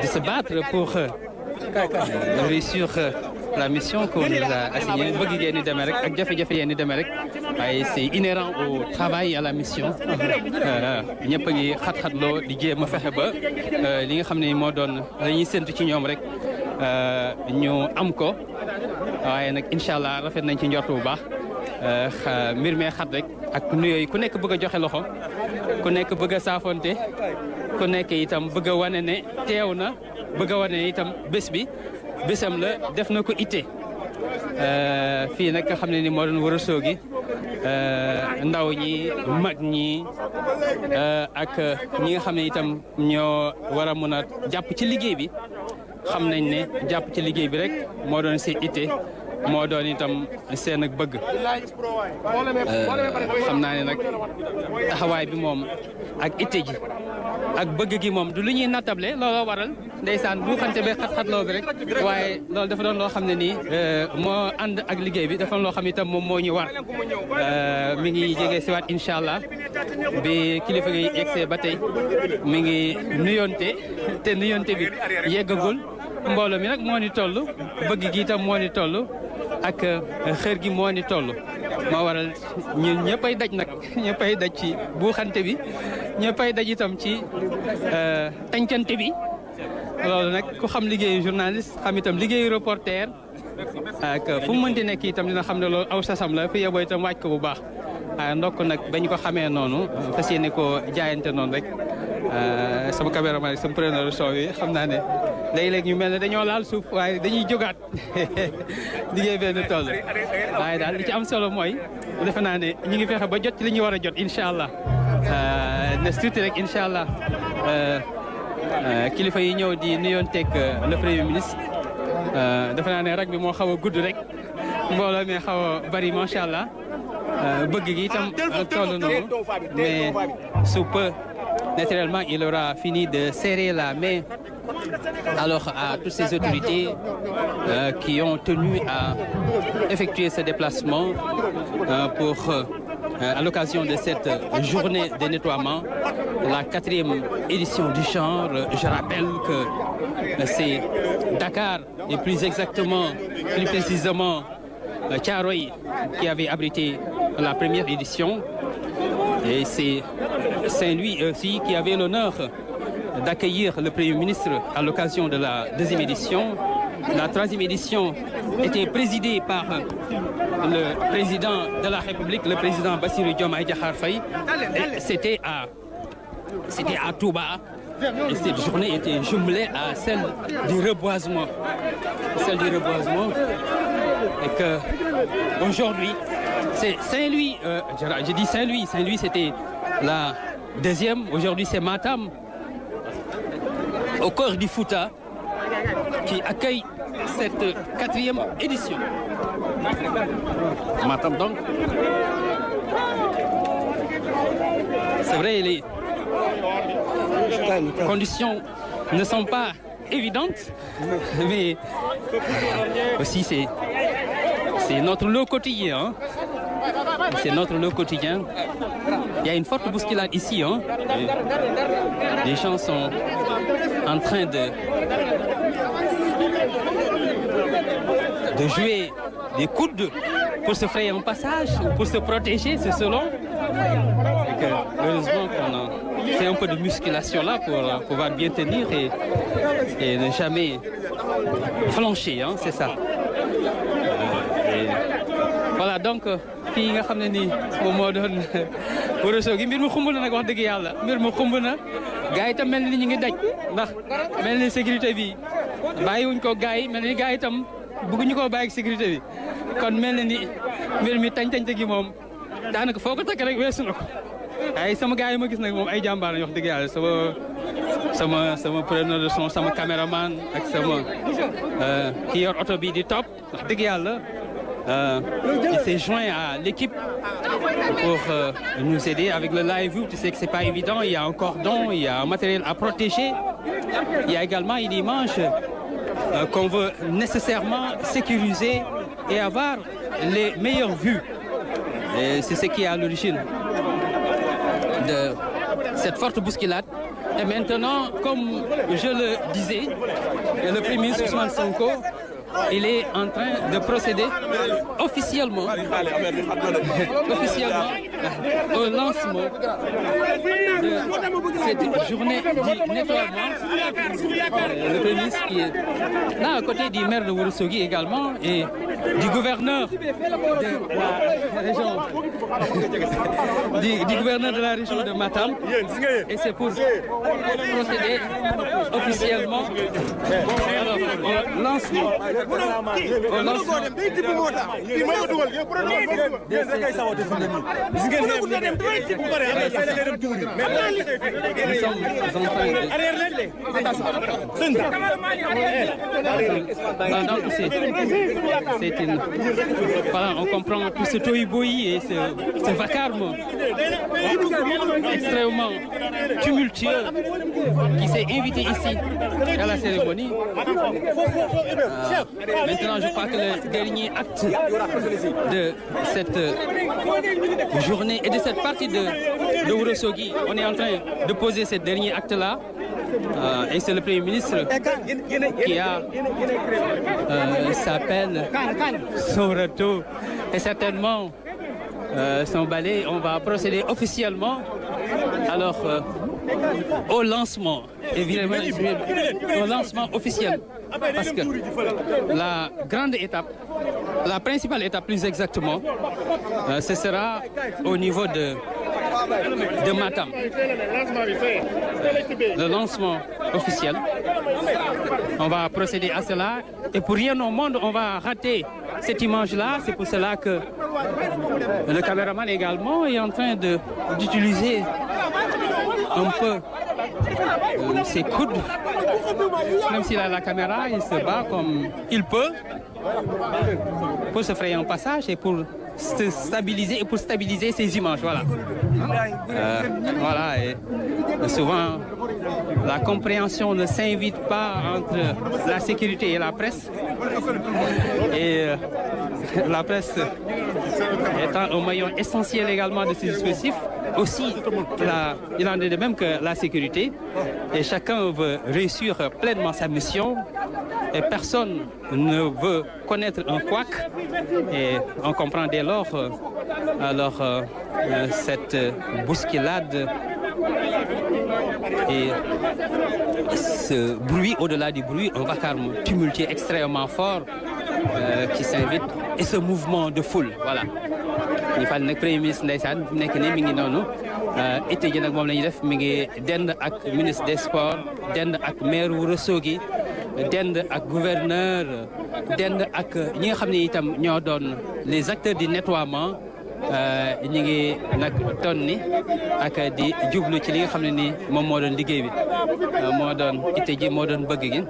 de se battre pour réussir la mission qu'on nous a assignée bëgg ngeen di demee rek ak jafe-jafe yeen di demee rek waaye c'est inhérent au travail et à la mission ñëpp a ngi xat-xatloo di jéem a fexe ba li nga xam ne moo doon la ñuy séntu ci ñoom rek ñu am ko waaye nag incha allah rafet nañ ci njort bu baax mbir mee xat rek ak nuyoo yi ku nekk bëgg a joxe loxo ku nekk bëgg a saafonte ku nekk itam bëgg a wane ne teew na bëgg a wane ne itam bés bi bésam la def na ko itte fii nag nga xam ne ni moo doon Ourossogui ndaw ñi mag ñi ak ñi nga xam ne itam ñoo war a mën a jàpp ci liggéey bi xam nañ ne jàpp ci liggéey bi rek moo doon seen itte moo doon itam seen ak bëgg xam naa ne nag taxawaay bi moom ak itte ji ak bëgg gi moom du lu ñuy nattable looloo waral ndeysaan bu xante be xat-xatloo bi rek waaye loolu dafa doon loo xam ne nii moo ànd ak liggéey bi dafa loo xam itam moom moo ñu war mi ngi jege si waat incha allah bi kilifa gi yegsee ba tey mi ngi nuyonte te nuyonte bi yeggagul mbooloo mi nag moo ni toll bëgg gi itam moo ni toll ak xër gi moo ni toll moo waral ñun ñëppay daj nag ñëppay daj ci buuxante bi ñëppay daj itam ci tàncante bi loolu nag ku xam liggéeyu journaliste xam itam liggéeyu reporter ak fu mu mënti nekk itam dina xam ne loolu aw sasam la fi yeboo itam wàcc ko bu baax ndokk nag bañ ko xamee noonu fas yéene ko jaayante noonu rek sama caméraman sama preneur son yi xam naa ne léeg-léeg ñu mel ne dañoo laal suuf waaye dañuy jógaat liggéey benn toll waaye daal li ci am solo mooy defe naa ne ñu ngi fexe ba jot ci li ñu war a jot incha allah nes tuuti rek incha allah kilifa yi ñëw di nuyonteeg le premier ministre defe naa ne rag bi moo xaw a gudd rek mbooloo mi xaw a bari macha allah bëgg gi itam toll noonu mais sous peu naturellement il aura fini de serrer la main alors à toutes ces autorités qui ont tenu à effectuer ce déplacement pour à l'occasion de cette journée de nettoiement, la 4e édition du genre. Je rappelle que c'est Dakar et plus précisément Thiaroye qui avait abrité la première édition et c'est Saint-Louis aussi qui avait l'honneur d'accueillir le Premier ministre à l'occasion de la 2e édition. La 3e édition était présidée par le président de la République, le président Bassirou Diomaye Diakhar Faye. C'était à Touba. Et cette journée était jumelée à celle du reboisement. Et que aujourd'hui, c'est Saint-Louis. Je dis Saint-Louis. Saint-Louis, c'était la 2e. Aujourd'hui, c'est Matam, au cœur du Fouta, qui accueille cette 4e édition. Matam donc. C'est vrai, les conditions ne sont pas évidentes, mais aussi c'est notre lot quotidien. Hein. C'est notre lot quotidien. Il y a une forte bousculade ici. Hein. Les gens sont en train de jouer des coudes pour se frayer un passage ou pour se protéger, c'est selon. Et que, heureusement qu'on a fait un peu de musculation là pour pouvoir bien tenir et ne jamais flancher, hein, c'est ça. Voilà, donc fii nga xam ne nii moom moo doon Ourossogui mbir mu xumb na nag wax dëgg yàlla mbir mu xumb na gars yi itam mel ni ñu ngi daj ndax mel ni sécurité bi bàyyiwuñ ko gars yi mel ni gars yi itam bëgguñu koo bàyyi ak sécurité bi kon mel na ni mbir mi tañ-tañte gi moom daanaka foo ko takk rek weesu na ko ay sama gars yi ma gis nag moom ay jàmbaar lañ wax dëgg yàlla sama preneur de son sama caméraman ak sama ki yor oto bi di topp wax dëgg yàlla il s'est joint à l'équipe pour nous aider avec le live view. Tu sais que c'est pas évident, il y a un cordon, il y a un matériel à protéger, il y a également une image qu'on veut nécessairement sécuriser et avoir les meilleures vues. Et c'est ce qui est à l'origine de cette forte bousculade Et maintenant, comme je le disais, le Premier ministre Ousmane Sonko, il est en train de procéder officiellement au lancement de cette journée du nettoiement. Le Premier ministre qui est là à côté du maire de Ourossogui également et du gouverneur de la région du gouverneur de la région de Matam. Et c'est pour procéder officiellement au lancement. Voilà, on comprend tout ce tohu-bohi et ce vacarme extrêmement tumultueux qui s'est invité ici à la cérémonie. Maintenant, je crois que le dernier acte de cette journée et de cette partie de Ourossogui, on est en train de poser ce dernier acte-là. Et c'est le Premier ministre qui s'appelle son retour et certainement son balai. On va procéder officiellement alors au lancement, évidemment, au lancement officiel. Parce que la grande étape, la principale étape plus exactement, ce sera au niveau de Matam. Le lancement officiel. On va procéder à cela et pour rien au monde, on va rater cette image-là. C'est pour cela que le caméraman également est en train d'utiliser un peu ses coudes. Même s'il a la caméra, il se bat comme il peut pour se frayer un passage et pour se stabiliser et pour stabiliser ces images. Voilà. Voilà. Et souvent, la compréhension ne s'invite pas entre la sécurité et la presse. Et la presse étant un maillon essentiel également de ce dispositif, aussi, il en est de même que la sécurité. Et chacun veut réussir pleinement sa mission. Et personne ne veut connaître un couac. Et on comprend dès lors cette bousculade et ce bruit, au-delà du bruit, un vacarme tumultueux extrêmement fort qui s'invite et ce mouvement de foule. Voilà. ñu fal nag premier ministre ndeysaan fi mu nekk nii mi ngi noonu itte ji nag moom la ñuy def mi ngi dend ak ministre des sports dend ak maire Ourossogui dend ak gouverneur dend ak ñi nga xam ne itam ñoo doon les acteurs du nettoiement ñi ngi nag tonni ak di jublu ci li nga xam ne nii moom moo doon liggéey bi moo doon itte ji moo doon bëgg gi